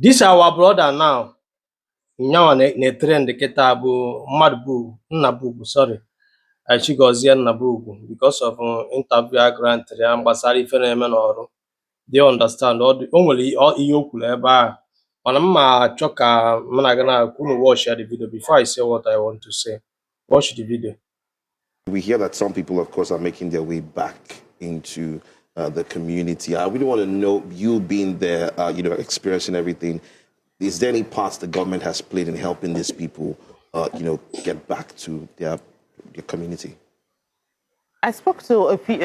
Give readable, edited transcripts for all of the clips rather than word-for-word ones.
This our brother now. Nyawa ne trend kita bu Nnabugwu, sorry. Chidozie Nnabugwu because of interview I granted ya gbasara ife na-eme n'ọrụ. They understand all the only ihe o kwuru ebe a. Mana mma achọ ka mụ na gị na watch the video before I say what I want to say. Watch the video. We hear that some people, of course, are making their way back into the community. I really want to know, you being there, experiencing everything, is there any parts the government has played in helping these people, get back to their community? I spoke to a few,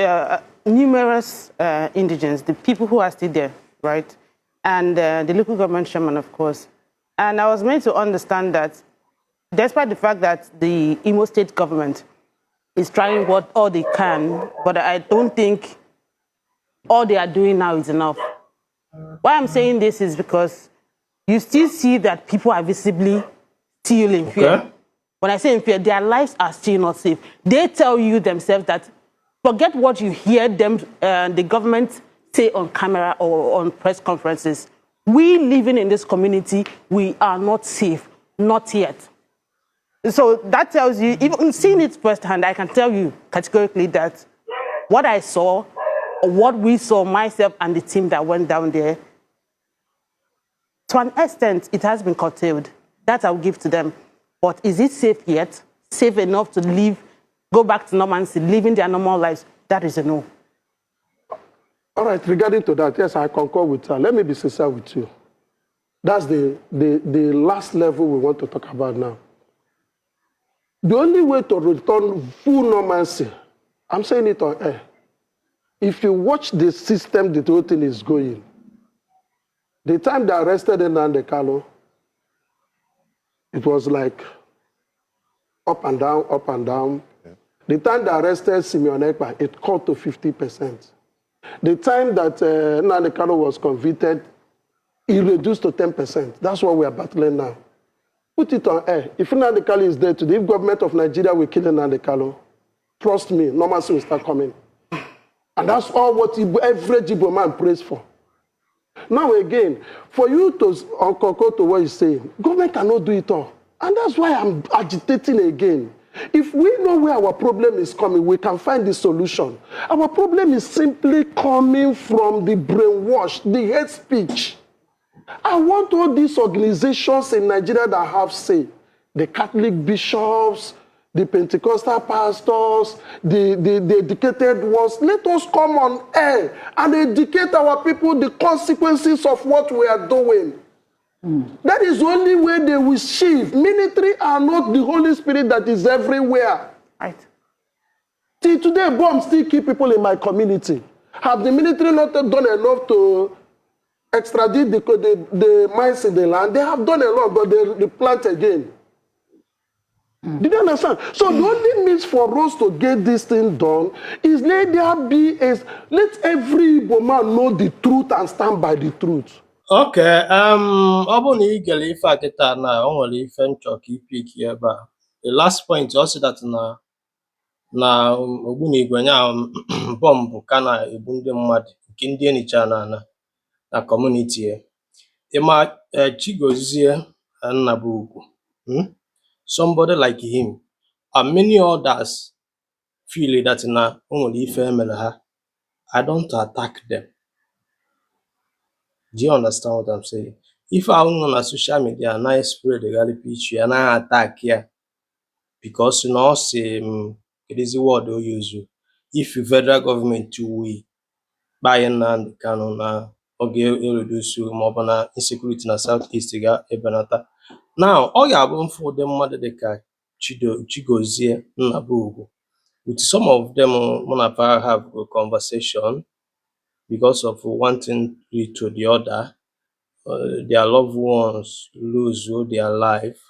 numerous indigents, the people who are still there, right? And the local government chairman, of course. And I was meant to understand that despite the fact that the Imo State government is trying what all they can, but I don't think all they are doing now is enough. Why I'm saying this is because you still see that people are visibly still in fear. Okay. When I say in fear, their lives are still not safe. They tell you themselves that forget what you hear them, the government say on camera or on press conferences. We living in this community, we are not safe, not yet. So that tells you, even seeing it firsthand, I can tell you categorically that what I saw, or what we saw, myself and the team that went down there, to an extent, it has been curtailed. That I'll give to them. But is it safe yet? Safe enough to live, go back to normalcy, living their normal lives? That is a no. All right, regarding to that, yes, I concur with her. Let me be sincere with you. That's the last level we want to talk about now. The only way to return full normalcy, I'm saying it on air, if you watch the system the whole thing is going, the time they arrested Nnamdikanu, it was like up and down, up and down. Yeah. The time they arrested Simeon Ekpa, it cut to 50%. The time that Nnamdikanu was convicted, it reduced to 10%. That's what we are battling now. Put it on air. If Nnamdikanu is there today, if government of Nigeria will kill Nnamdikanu, trust me, normalcy will start coming. And that's all what every Igbo man prays for. Now again, for you to concur to what you're saying, government cannot do it all. And that's why I'm agitating again. If we know where our problem is coming, we can find the solution. Our problem is simply coming from the brainwash, the hate speech. I want all these organizations in Nigeria that have say, the Catholic bishops, the Pentecostal pastors, the educated ones, let us come on air and educate our people the consequences of what we are doing. That is the only way they will shift. Military are not the Holy Spirit that is everywhere. Right. Till today, bombs still kill people in my community. Have the military not done enough to extradite the mines in the land? They have done a lot, but they plant again. Did you understand? So the only means for us to get this thing done is let every Igbo man know the truth and stand by the truth. Okay, ọ bụrụ na ị gere ife a kịta na o nwere ife nchọ ka ipik ebe a. The last point ọ sị that na Ogbunigwe nya bọmbụ ka na-egbu ndị mmadụ nke ndị enicha na community ya. Ịma Chidozie Nnabugwu, somebody like him and many others feel that na o nwere ife emere ha. I don't attack them. Do you understand what I'm saying? If I went on social media and I spread the galley picture and I attack here, because you know, say it is the word they use. If the federal government will buy Nnamdikanu na oge reduce more na insecurity na southeast ga ebenata. Now, all you have for them mother they can Chidozie Nnabugwu. With some of them, Monapa have a conversation because of one thing to the other. Their loved ones lose their life.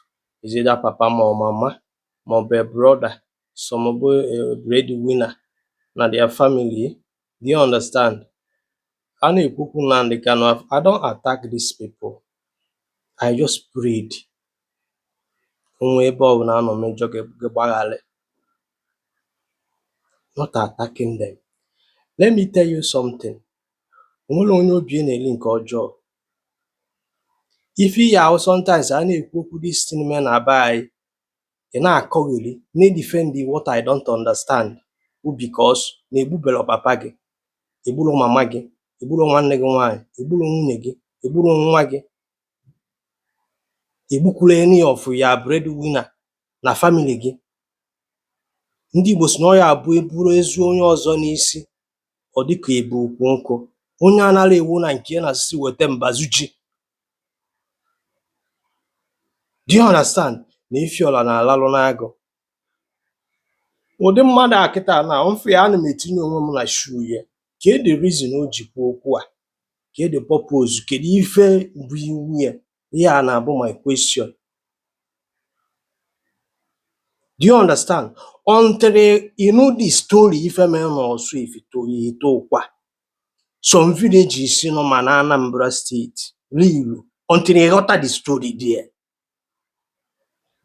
Is either papa or mama, or brother, some of a breadwinner, na their family. Do you understand? I don't attack these people. I just prayed. Not attacking them. Let me tell you something. If you are sometimes I na-ekwu this thing men abai, ị na-akọghịrị na-defend what I don't understand because na-egbubere papa gị, egburu mama gị, egburu nwanne gị nwaanyị, egburu nwunye gị, egburu nwa gị, egbukwuru any of ya breadwinner na family gị. Ndị Igbo si na ọ ya abụ eburu ezu onye ọzọ n'isi ọ dịka ebu ukwu nkụ, onye anara ewu na nke na asịsị weta mbazu ji. Do you understand? Na Ifeola na-alalụ n'agụ. Ụdị mmadụ a kịta na mfe ya ana m etinye onwe m na shoe ya. Kedu the reason o ji kwuo okwu a? Kedu the purpose? Kedu ife bụ iwu ya? Ihe a na-abụ my question. Do you understand? Until you know the story ife mere n'Ọsụ Ifito kwa. Some villages no man Anambra State. Really. Until you got the story there.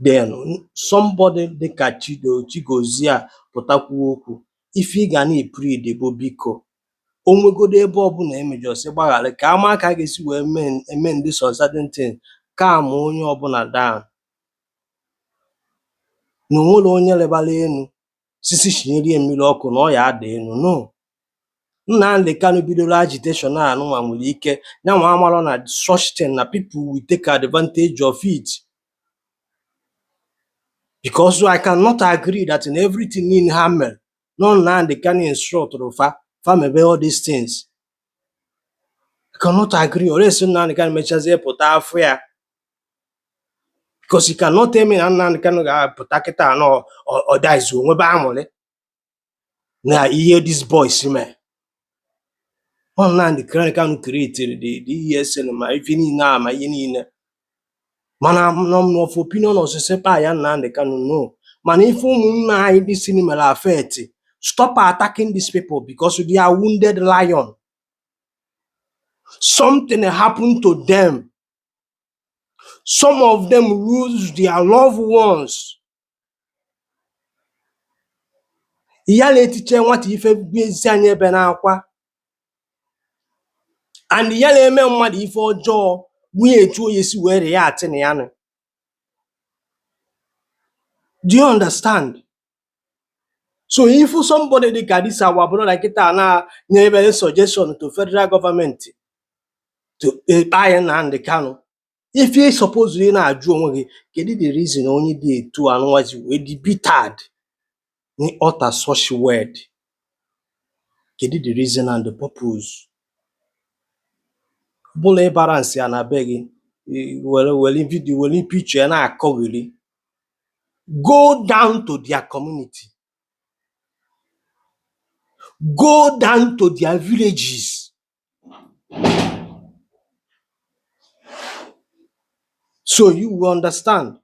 Then somebody dịka Chidozie pụtakwuo okwu ife ị ga na-epri debo biko onwegodo ebe ọbụla emejọsị gbaghara ka ama ka a ga-esi wee eme ndị certain thing ka ma onye ọbụla down na onwere onye lebara enu sisi chinyere mmiri ọkụ na ọ ya ada enu. No. Nnamdi Kanu bidoro agitation a anụnwa nwere ike ya nwa amarọ na such thing na people will take advantage of it. Because I cannot agree that in everything in Hamel, none now they can instruct or family all these things. I cannot agree. Or else now they can make us put affair. Because you cannot tell me now they can put a or that is when we now you hear this voice, man. Online the can create the ESN my even now my in man I'm no of opinion or say ya Nnamdi Kanu no. Man, if you this cinema affect, stop attacking these people because they are wounded lion. Something happened to them. Some of them lose their loved ones. Iyale teacher what if anye be na akwa. And iyale eme mmadu ife ọjọọ we etu oyesi were react na ya. Do you understand? So if somebody they got this our brother like it na nyebe suggestion to federal government to buy Nnamdi Kanu, if you suppose you na aju onwe gị kedu the reason only dey to anwazi we dey bittered ni utter such word, kedu the reason and the purpose bụla balance ya na be gị well video well picture na akọghịrị go down to their community, go down to their villages. So you will understand.